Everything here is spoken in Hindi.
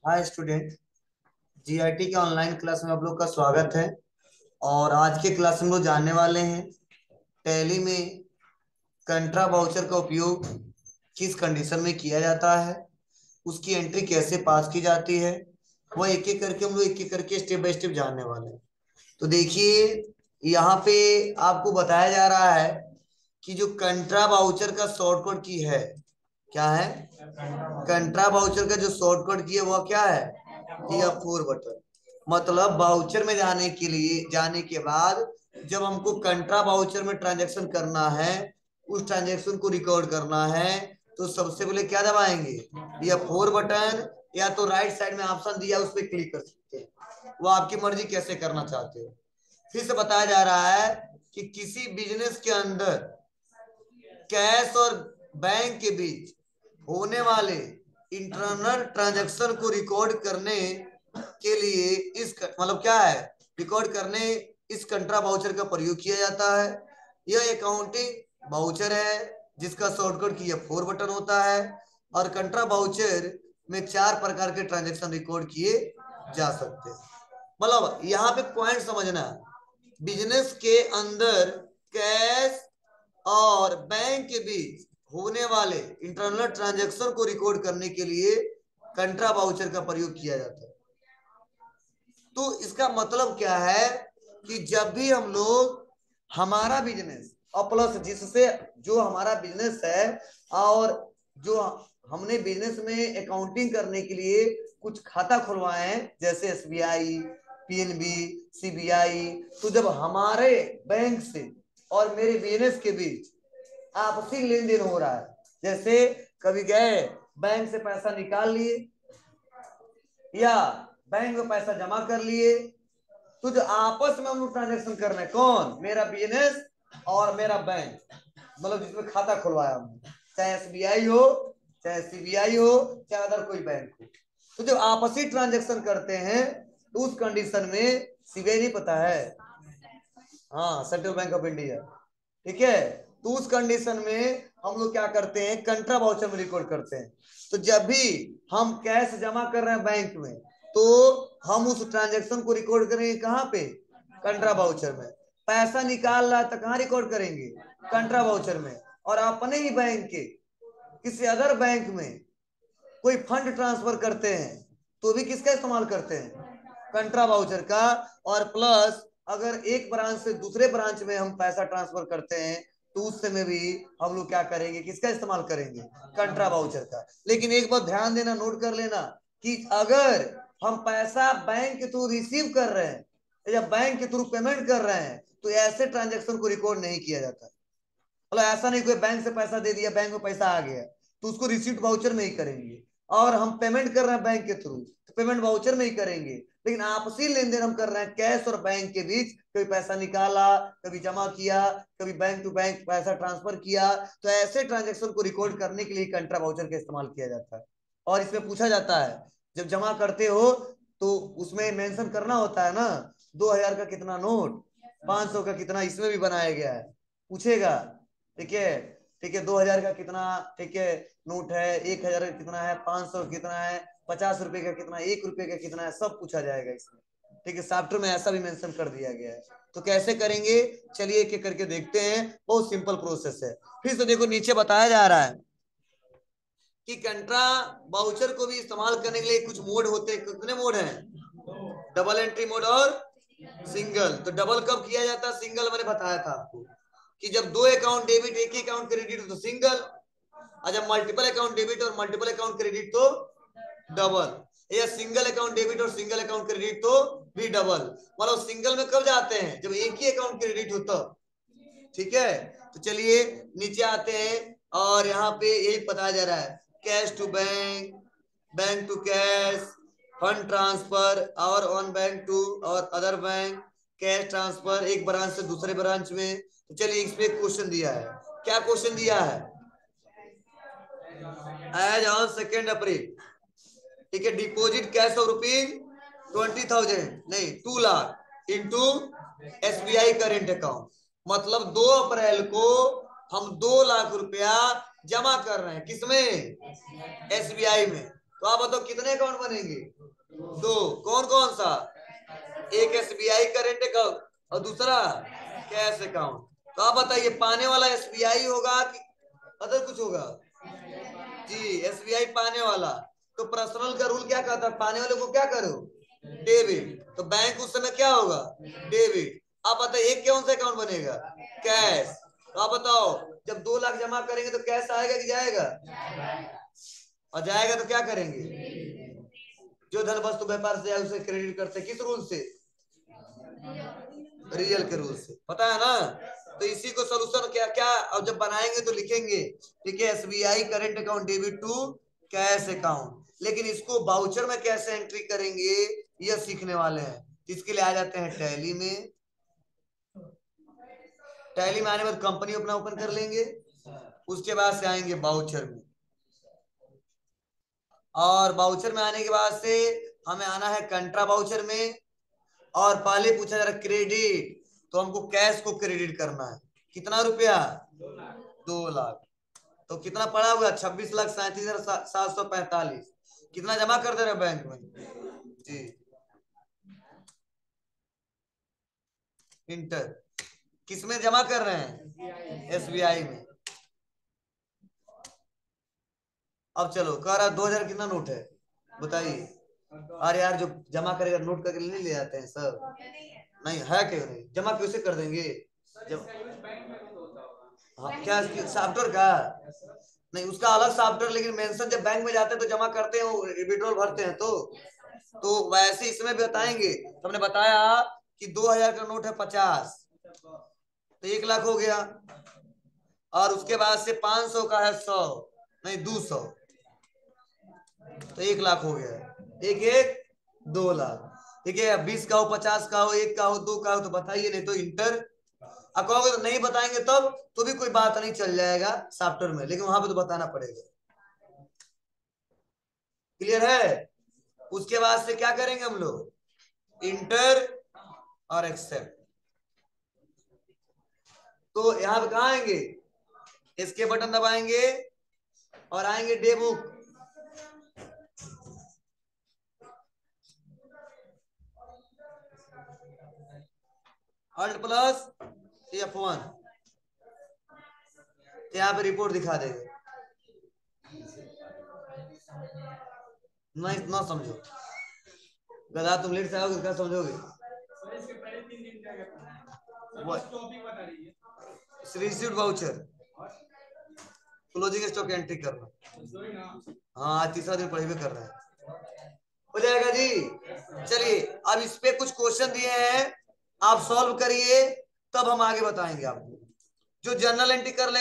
Hi student. जीआईटी के ऑनलाइन क्लास में आप लोग का स्वागत है। और आज के क्लास में हम लोग जानने वाले हैं टैली में कंट्रा वाउचर का उपयोग किस कंडीशन में किया जाता है, उसकी एंट्री कैसे पास की जाती है, वह एक एक करके हम लोग एक एक करके स्टेप बाय स्टेप जानने वाले हैं। तो देखिए, यहाँ पे आपको बताया जा रहा है कि जो कंट्रा वाउचर का शॉर्टकट की है, क्या है? कंट्रा वाउचर का जो शॉर्टकट की है वह क्या है? F4 button. मतलब वाउचर में जाने के बाद जब हमको कंट्रा वाउचर में ट्रांजैक्शन करना है, उस ट्रांजैक्शन को रिकॉर्ड करना है, तो सबसे पहले क्या दबाएंगे? F4 बटन, या तो राइट साइड में ऑप्शन दिया उस पर क्लिक कर सकते हैं। वो आपकी मर्जी कैसे करना चाहते हो। फिर से बताया जा रहा है कि किसी बिजनेस के अंदर कैश और बैंक के बीच होने वाले इंटरनल ट्रांजैक्शन को रिकॉर्ड करने के लिए इस मतलब क्या है, रिकॉर्ड करने इस कंट्रा वाउचर का प्रयोग किया जाता है। यह अकाउंटिंग वाउचर है जिसका शॉर्टकट की F4 बटन होता है। और कंट्रा वाउचर में 4 प्रकार के ट्रांजैक्शन रिकॉर्ड किए जा सकते हैं। मतलब यहाँ पे पॉइंट समझना, बिजनेस के अंदर कैश और बैंक के बीच होने वाले इंटरनल ट्रांजैक्शन को रिकॉर्ड करने के लिए कंट्रा वाउचर का प्रयोग किया जाता है। तो इसका मतलब क्या है कि जब भी हम लोग हमारा बिजनेस और प्लस जिससे जो हमारा बिजनेस है और जो हमने बिजनेस में अकाउंटिंग करने के लिए कुछ खाता खुलवाए हैं, जैसे एसबीआई, पीएनबी, सीबीआई, तो जब हमारे बैंक से और मेरे बिजनेस के बीच आपसी लेन देन हो रहा है, जैसे कभी गए बैंक से पैसा निकाल लिए या बैंक में पैसा जमा कर लिए, तो जो आपस में हम लोग ट्रांजेक्शन कर रहे हैं, कौन? मेरा बिजनेस और मेरा बैंक, मतलब जिसमें खाता खुलवाया हमने, चाहे एसबीआई हो, चाहे सीबीआई हो, चाहे अदर कोई बैंक हो। तो जब आपसी ट्रांजेक्शन करते हैं तो उस कंडीशन में सीबीआई नहीं पता है, हाँ, सेंट्रल बैंक ऑफ इंडिया, ठीक है। तो उस कंडीशन में हम लोग क्या करते हैं, कंट्रा वाउचर में रिकॉर्ड करते हैं। तो जब भी हम कैश जमा कर रहे हैं बैंक में, तो हम उस ट्रांजैक्शन को रिकॉर्ड करेंगे कहाँ पे? कंट्रा वाउचर में। पैसा निकाल रहा है तो कहाँ रिकॉर्ड करेंगे? कंट्रा वाउचर में। और अपने ही बैंक के किसी अदर बैंक में कोई फंड ट्रांसफर करते हैं तो भी किसका इस्तेमाल करते हैं? कंट्रा वाउचर का। और प्लस अगर एक ब्रांच से दूसरे ब्रांच में हम पैसा ट्रांसफर करते हैं तो उस समय भी हम लोग क्या करेंगे, किसका इस्तेमाल करेंगे? कंट्रा वाउचर का। लेकिन एक बात ध्यान देना, नोट कर लेना कि अगर हम पैसा बैंक के थ्रू रिसीव कर रहे हैं या बैंक के थ्रू पेमेंट कर रहे हैं तो ऐसे ट्रांजेक्शन को रिकॉर्ड नहीं किया जाता। मतलब ऐसा नहीं कोई बैंक से पैसा दे दिया, बैंक में पैसा आ गया तो उसको रिसीट वाउचर में ही करेंगे, और हम पेमेंट कर रहे हैं बैंक के थ्रू तो पेमेंट वाउचर में ही करेंगे। लेकिन आपसी लेन देन हम कर रहे हैं कैश और बैंक के बीच, कभी पैसा निकाला, कभी जमा किया, कभी बैंक टू बैंक पैसा ट्रांसफर किया, तो ऐसे ट्रांजेक्शन को रिकॉर्ड करने के लिए कंट्रा वाउचर का इस्तेमाल किया जाता है। और इसमें पूछा जाता है, जब जमा करते हो तो उसमें मेंशन करना होता है ना, 2000 का कितना नोट, 500 का कितना, इसमें भी बनाया गया है, पूछेगा। ठीक है, ठीक है, 2000 का कितना, ठीक है, नोट है, 1000 का कितना है, 500 कितना है, 50 रुपए का कितना, 1 रुपए का कितना है, सब पूछा जाएगा इसमें। ठीक है, सॉफ्टवेयर में ऐसा भी मेंशन कर दिया गया है। तो कैसे करेंगे, चलिए एक एक करके देखते हैं। बहुत सिंपल प्रोसेस है। फिर से देखो, नीचे बताया जा रहा है कि कंट्रा वाउचर को भी इस्तेमाल करने के लिए कुछ मोड होते हैं। कितने मोड हैं? डबल एंट्री मोड और सिंगल। तो डबल कब किया जाता है? सिंगल मैंने बताया था आपको कि जब दो अकाउंट डेबिट एक ही अकाउंट क्रेडिट हो तो सिंगल, और जब मल्टीपल अकाउंट डेबिट और मल्टीपल अकाउंट क्रेडिट तो डबल, या सिंगल अकाउंट डेबिट और सिंगल अकाउंट क्रेडिट तो भी डबल। मतलब सिंगल में कब जाते हैं? जब एक ही अकाउंट क्रेडिट होता। ठीक है, तो चलिए नीचे आते हैं और यहाँ पे यही बताया जा रहा है, cash to bank, bank to cash, fund transfer और ऑन बैंक टू और अदर बैंक, कैश ट्रांसफर एक ब्रांच से दूसरे ब्रांच में। तो चलिए इसमें एक क्वेश्चन दिया है। क्या क्वेश्चन दिया है? एज ऑन 2 अप्रैल, ठीक है, डिपॉजिट कैश ऑफ ₹20,000, नहीं 2 lakh into SBI current account. मतलब 2 अप्रैल को हम 2 लाख रुपया जमा कर रहे हैं, किसमें? एसबीआई में। तो आप बताओ कितने अकाउंट बनेंगे? दो। कौन कौन सा? एक एसबीआई करेंट अकाउंट और दूसरा कैश अकाउंट। तो आप बताइए पाने वाला एसबीआई होगा कि अदर कुछ होगा? जी एसबीआई पाने वाला। तो पर्सनल का रूल क्या कहता है? पाने वाले को क्या करो? डेबिट। तो बैंक उस समय क्या होगा? डेबिट। आप बताइए एक कौन सा अकाउंट बनेगा? कैश। तो आप बताओ जब 2 लाख जमा करेंगे तो कैश आएगा कि जाएगा? और जाएगा तो क्या करेंगे? जो धन वस्तु व्यापार से आए उसे क्रेडिट करते किस रूल से? रियल के रूल से। पता है ना? तो इसी को सोल्यूशन क्या क्या अब जब बनाएंगे तो लिखेंगे, ठीक है, SBI current account debit to cash account. लेकिन इसको बाउचर में कैसे एंट्री करेंगे ये सीखने वाले हैं। इसके लिए आ जाते हैं टैली में। टैली में आने के बाद कंपनी अपना ओपन कर लेंगे। उसके बाद से आएंगे बाउचर में। और बाउचर में आने के बाद से हमें आना है कंट्रा बाउचर में। और पहले पूछा जा रहा क्रेडिट, तो हमको कैश को क्रेडिट करना है। कितना रुपया? 2 लाख। तो कितना पड़ा हुआ? 26,37,745। कितना जमा कर दे रहे बैंक में? जी इंटर। किसमें जमा कर रहे हैं? एसबीआई में। अब चलो कह रहा 2,000 कितना नोट है बताइए। अरे यार जो जमा करेगा नोट करके नहीं ले जाते हैं सब? नहीं है क्यों नहीं? जमा कैसे कर देंगे जब? हाँ क्या सॉफ्टवेयर का? नहीं उसका अलग सॉफ्टवेयर, लेकिन मेंशन जब बैंक में जाते हैं तो जमा करते हैं, वो विड्रॉल भरते हैं। तो वैसे इसमें भी बताएंगे। तो हमने बताया कि 2,000 का नोट है 50, तो 1 लाख हो गया। और उसके बाद से 500 का है 100, नहीं 200, तो 1 लाख हो गया। एक एक 2 लाख। ठीक है, 20 का हो, 50 का हो, 1 का हो, 2 का हो, तो बताइए, नहीं तो इंटर। अब कहोगे तो नहीं बताएंगे तब तो भी कोई बात नहीं, चल जाएगा सॉफ्टवेयर में, लेकिन वहां पे तो बताना पड़ेगा। क्लियर है? उसके बाद से क्या करेंगे हम लोग? इंटर और एक्सेप्ट। तो यहां पे कहा आएंगे? इसके बटन दबाएंगे और आएंगे day book. Alt plus F1। यहाँ पे रिपोर्ट दिखा देगा। नहीं ना समझो गधा, तुम लेट से आओगे क्या समझोगे? Received voucher, closing stock entry करना। हाँ आज तीसरा दिन पढ़े कर रहे हैं। हो जाएगा जी। चलिए अब इस पे कुछ क्वेश्चन दिए हैं, आप सॉल्व करिए, तब हम आगे बताएंगे आपको। जो जर्नल एंट्री कर ले